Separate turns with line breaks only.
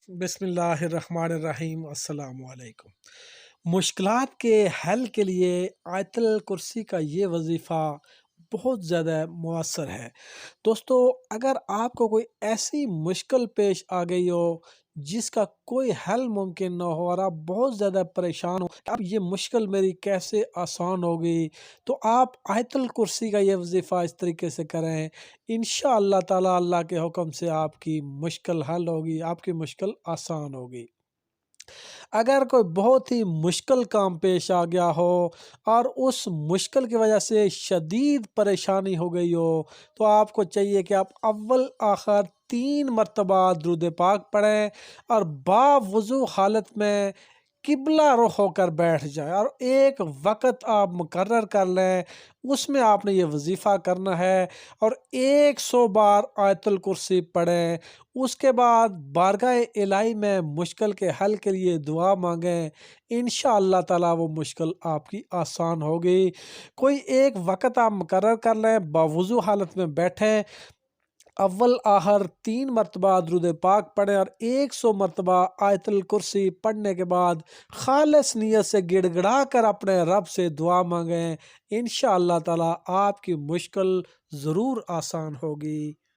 بسم اللہ الرحمن الرحیم، السلام علیکم۔ مشکلات کے حل کے لیے آیت الکرسی کا یہ وظیفہ بہت زیادہ مؤثر ہے۔ دوستو، اگر آپ کو کوئی ایسی مشکل پیش آ گئی ہو جس کا کوئی حل ممکن نہ ہو اور آپ بہت زیادہ پریشان ہو کہ اب یہ مشکل میری کیسے آسان ہوگی، تو آپ آیت الکرسی کا یہ وظیفہ اس طریقے سے کریں، انشاءاللہ تعالی اللہ کے حکم سے آپ کی مشکل حل ہوگی، آپ کی مشکل آسان ہوگی۔ اگر کوئی بہت ہی مشکل کام پیش آ گیا ہو اور اس مشکل کی وجہ سے شدید پریشانی ہو گئی ہو، تو آپ کو چاہیے کہ آپ اول آخر 3 مرتبہ درود پاک پڑھیں اور باوضو حالت میں قبلہ رخ ہو کر بیٹھ جائیں، اور ایک وقت آپ مقرر کر لیں، اس میں آپ نے یہ وظیفہ کرنا ہے اور 100 بار آیت الکرسی پڑھیں۔ اس کے بعد بارگاہ الہی میں مشکل کے حل کے لیے دعا مانگیں، انشاءاللہ تعالی وہ مشکل آپ کی آسان ہوگی۔ کوئی ایک وقت آپ مقرر کر لیں، باوضو حالت میں بیٹھیں، اول آخر 3 مرتبہ درود پاک پڑھیں اور 100 مرتبہ آیت الکرسی پڑھنے کے بعد خالص نیت سے گڑ گڑا کر اپنے رب سے دعا مانگیں، انشاءاللہ تعالی آپ کی مشکل ضرور آسان ہوگی۔